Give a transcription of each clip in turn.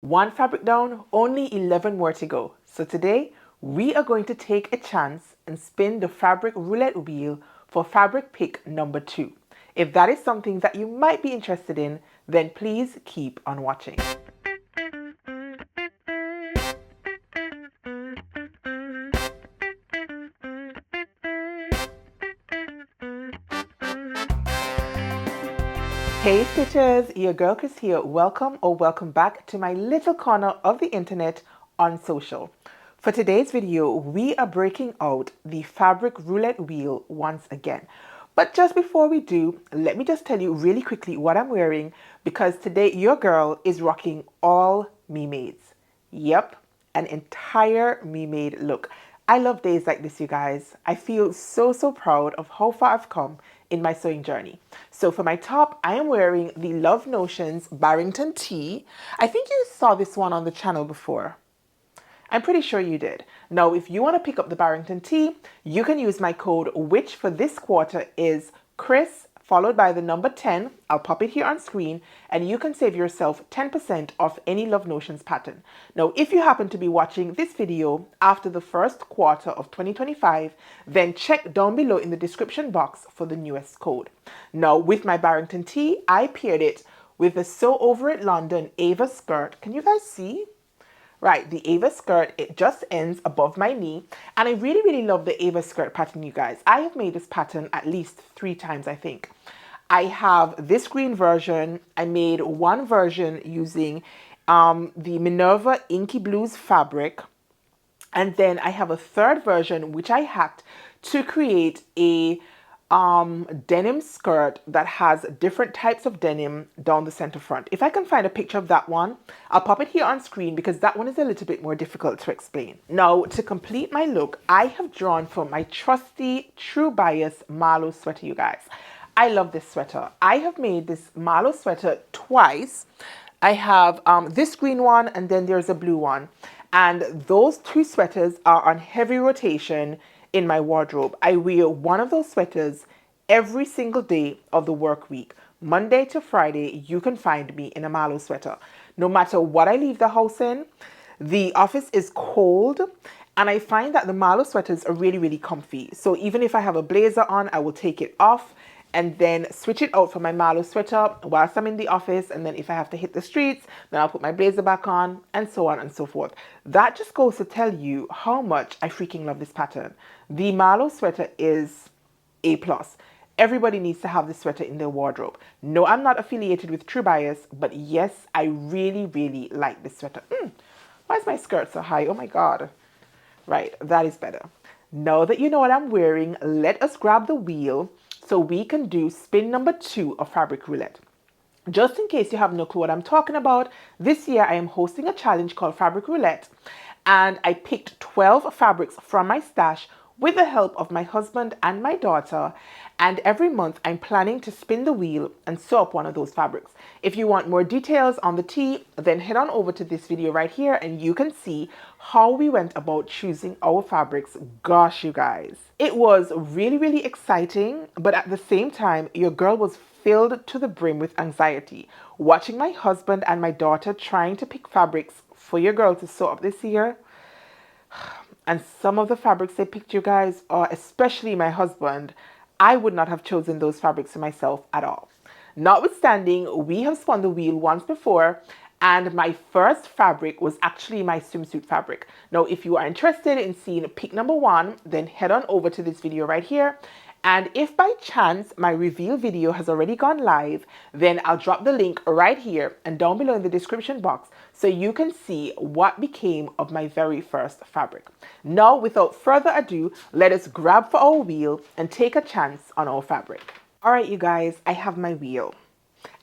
One fabric down, only 11 more to go. So today, we are going to take a chance and spin the fabric roulette wheel for fabric pick number 2. If that is something that you might be interested in, then please keep on watching. Hey Stitchers, your girl Kris here. Welcome back to my little corner of the internet on social. For today's video, we are breaking out the fabric roulette wheel once again. But just before we do, let me just tell you really quickly what I'm wearing, because today your girl is rocking all me-mades. Yep, an entire me-made look. I love days like this, you guys. I feel so proud of how far I've come in my sewing journey. So for my top, I am wearing the Love Notions Barrington tee. I think you saw this one on the channel before. I'm pretty sure you did. Now, if you want to pick up the Barrington tee, you can use my code, which for this quarter is Kris followed by the number 10. I'll pop it here on screen, and you can save yourself 10% off any Love Notions pattern. Now, if you happen to be watching this video after the first quarter of 2025, then check down below in the description box for the newest code. Now, with my Barrington tee, I paired it with the Sew Over It London Ava skirt. Can you guys see? Right, the Ava skirt, it just ends above my knee, and I really love the Ava skirt pattern, you guys. I have made this pattern at least 3 times, I think. I have this green version. I made one version using the Minerva Inky Blues fabric, and then I have a third version which I hacked to create a denim skirt that has different types of denim down the center front. If I can find a picture of that one, I'll pop it here on screen because that one is a little bit more difficult to explain. Now, to complete my look, I have drawn from my trusty True Bias Marlowe sweater, you guys. I love this sweater. I have made this Marlowe sweater twice. I have this green one, and then there's a blue one. And those 2 sweaters are on heavy rotation in my wardrobe. I wear one of those sweaters every single day of the work week. Monday to Friday, you can find me in a Marlowe sweater. No matter what I leave the house in, the office is cold, and I find that the Marlowe sweaters are really comfy. So even if I have a blazer on, I will take it off and then switch it out for my Marlowe sweater whilst I'm in the office. And then if I have to hit the streets, then I'll put my blazer back on, and so on and so forth. That just goes to tell you how much I freaking love this pattern. The Marlowe sweater is A+. Everybody needs to have this sweater in their wardrobe. No, I'm not affiliated with True Bias, but yes, I really like this sweater. Why is my skirt so high? Oh my God. Right, that is better. Now that you know what I'm wearing, let us grab the wheel so we can do spin number 2 of Fabric Roulette. Just in case you have no clue what I'm talking about, this year I am hosting a challenge called Fabric Roulette, and I picked 12 fabrics from my stash with the help of my husband and my daughter, and every month I'm planning to spin the wheel and sew up one of those fabrics. If you want more details on the tee, then head on over to this video right here and you can see how we went about choosing our fabrics. Gosh, you guys. It was really exciting, but at the same time, your girl was filled to the brim with anxiety. Watching my husband and my daughter trying to pick fabrics for your girl to sew up this year, and some of the fabrics they picked, you guys, especially my husband, I would not have chosen those fabrics for myself at all. Notwithstanding, we have spun the wheel once before, and my first fabric was actually my swimsuit fabric. Now, if you are interested in seeing pick number 1, then head on over to this video right here. And if by chance my reveal video has already gone live, then I'll drop the link right here and down below in the description box so you can see what became of my very first fabric. Now, without further ado, let us grab for our wheel and take a chance on our fabric. All right, you guys, I have my wheel.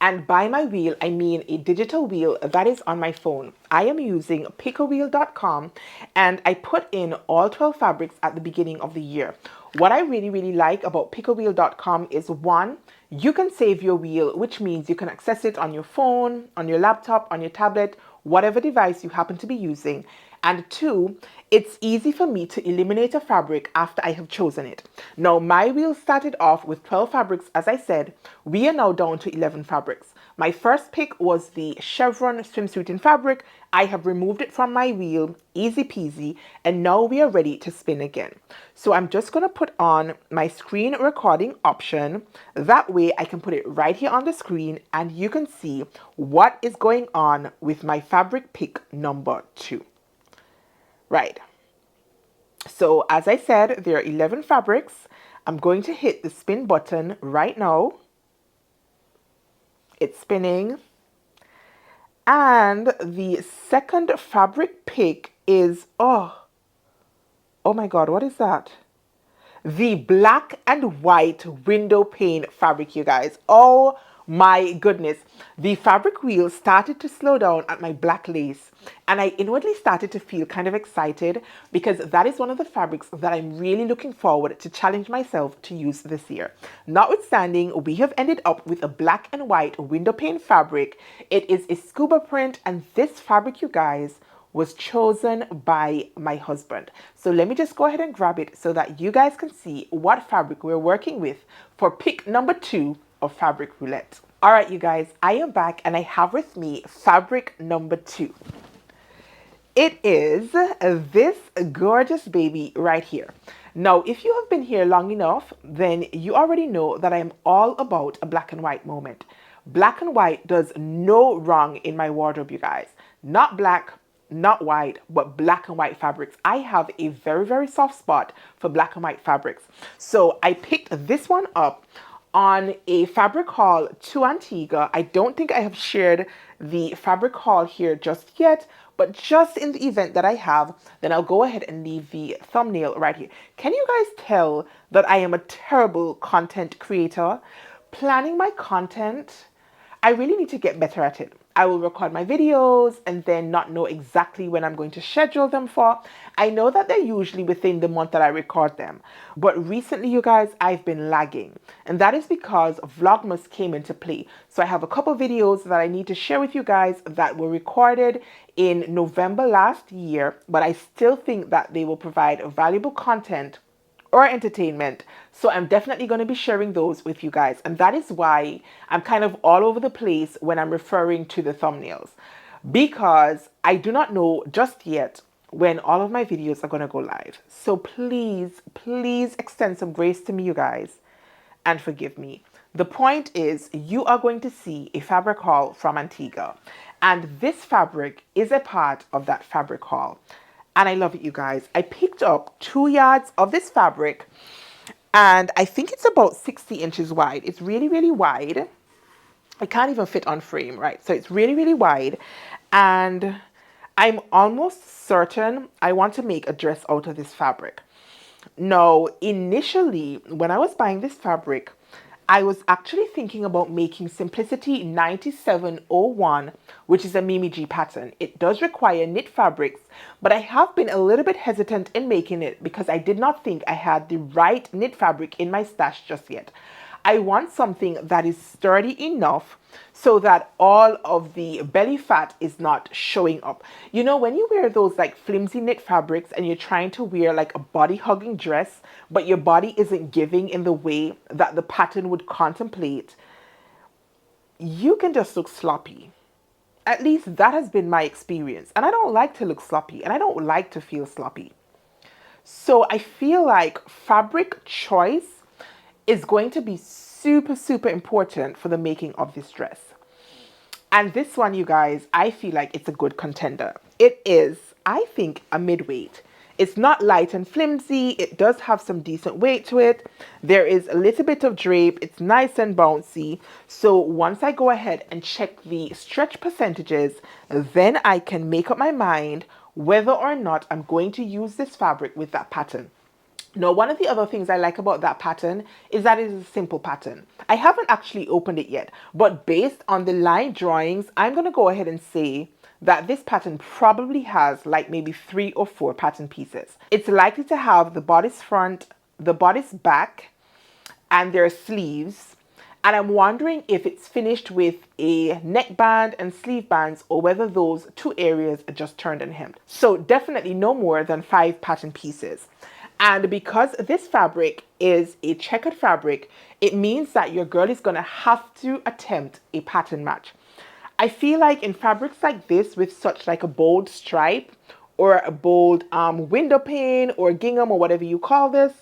And by my wheel, I mean a digital wheel that is on my phone. I am using pickawheel.com, and I put in all 12 fabrics at the beginning of the year. What I really like about pickawheel.com is, 1, you can save your wheel, which means you can access it on your phone, on your laptop, on your tablet, whatever device you happen to be using. And 2, it's easy for me to eliminate a fabric after I have chosen it. Now, my wheel started off with 12 fabrics, as I said. We are now down to 11 fabrics. My first pick was the chevron swimsuit in fabric. I have removed it from my wheel, easy peasy, and now we are ready to spin again. So I'm just going to put on my screen recording option. That way I can put it right here on the screen and you can see what is going on with my fabric pick number 2. Right. So as I said, there are 11 fabrics. I'm going to hit the spin button right now. It's spinning. And the second fabric pick is, oh my God, what is that? The black and white window pane fabric, you guys. Oh my goodness. The fabric wheel started to slow down at my black lace, and I inwardly started to feel kind of excited because that is one of the fabrics that I'm really looking forward to challenge myself to use this year. Notwithstanding, we have ended up with a black and white window pane fabric. It is a scuba print, and this fabric, you guys, was chosen by my husband. So let me just go ahead and grab it so that you guys can see what fabric we're working with for pick number 2 of Fabric Roulette. All right, you guys, I am back and I have with me fabric number 2. It is this gorgeous baby right here. Now, if you have been here long enough, then you already know that I am all about a black and white moment. Black and white does no wrong in my wardrobe, you guys. Not black, not white, but black and white fabrics. I have a very, very soft spot for black and white fabrics. So I picked this one up on a fabric haul to Antigua. I don't think I have shared the fabric haul here just yet, but just in the event that I have, then I'll go ahead and leave the thumbnail right here. Can you guys tell that I am a terrible content creator? Planning my content, I really need to get better at it. I will record my videos and then not know exactly when I'm going to schedule them for. I know that they're usually within the month that I record them. But recently, you guys, I've been lagging. And that is because Vlogmas came into play. So I have a couple videos that I need to share with you guys that were recorded in November last year. But I still think that they will provide valuable content or entertainment. So I'm definitely going to be sharing those with you guys. And that is why I'm kind of all over the place when I'm referring to the thumbnails, because I do not know just yet when all of my videos are going to go live. So please, please extend some grace to me, you guys, and forgive me. The point is, you are going to see a fabric haul from Antigua, and this fabric is a part of that fabric haul. And I love it, you guys. I picked up 2 yards of this fabric, and I think it's about 60 inches wide. It's really, really wide. I can't even fit on frame, right? So it's really, really wide. And I'm almost certain I want to make a dress out of this fabric. Now, initially, when I was buying this fabric, I was actually thinking about making Simplicity 9701, which is a Mimi G pattern. It does require knit fabrics, but I have been a little bit hesitant in making it because I did not think I had the right knit fabric in my stash just yet. I want something that is sturdy enough so that all of the belly fat is not showing up. You know, when you wear those like flimsy knit fabrics and you're trying to wear like a body hugging dress, but your body isn't giving in the way that the pattern would contemplate, you can just look sloppy. At least that has been my experience. And I don't like to look sloppy and I don't like to feel sloppy. So I feel like fabric choice is going to be super, super important for the making of this dress. And this one, you guys, I feel like it's a good contender. It is, I think, a mid-weight. It's not light and flimsy. It does have some decent weight to it. There is a little bit of drape. It's nice and bouncy. So once I go ahead and check the stretch percentages, then I can make up my mind whether or not I'm going to use this fabric with that pattern. Now, one of the other things I like about that pattern is that it is a simple pattern. I haven't actually opened it yet, but based on the line drawings, I'm going to go ahead and say that this pattern probably has like maybe 3 or 4 pattern pieces. It's likely to have the bodice front, the bodice back, and their sleeves. And I'm wondering if it's finished with a neckband and sleeve bands or whether those 2 areas are just turned and hemmed. So definitely no more than 5 pattern pieces. And because this fabric is a checkered fabric, it means that your girl is going to have to attempt a pattern match. I feel like in fabrics like this with such like a bold stripe or a bold window pane or gingham or whatever you call this,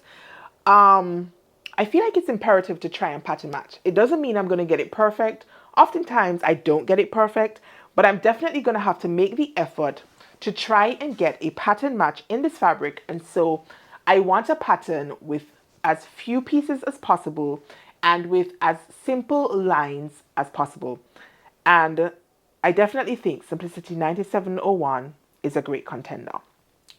I feel like it's imperative to try and pattern match. It doesn't mean I'm going to get it perfect. Oftentimes I don't get it perfect, but I'm definitely going to have to make the effort to try and get a pattern match in this fabric. And so I want a pattern with as few pieces as possible and with as simple lines as possible. And I definitely think Simplicity 9701 is a great contender.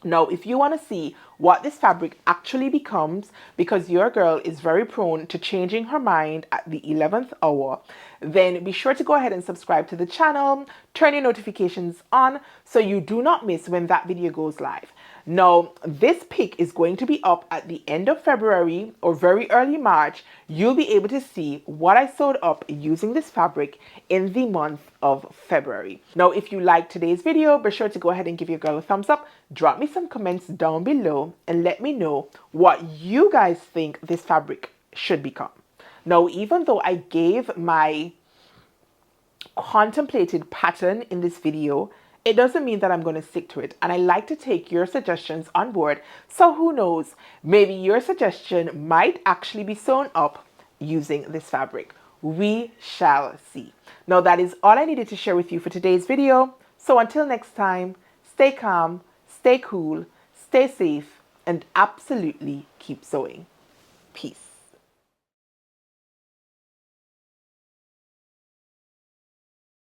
Now, if you want to see what this fabric actually becomes, because your girl is very prone to changing her mind at the 11th hour, then be sure to go ahead and subscribe to the channel, turn your notifications on so you do not miss when that video goes live. Now, this pic is going to be up at the end of February or very early March. You'll be able to see what I sewed up using this fabric in the month of February. Now, if you liked today's video, be sure to go ahead and give your girl a thumbs up. Drop me some comments down below and let me know what you guys think this fabric should become. Now, even though I gave my contemplated pattern in this video, it doesn't mean that I'm going to stick to it. And I like to take your suggestions on board. So who knows, maybe your suggestion might actually be sewn up using this fabric. We shall see. Now that is all I needed to share with you for today's video. So until next time, stay calm, stay cool, stay safe, and absolutely keep sewing. Peace.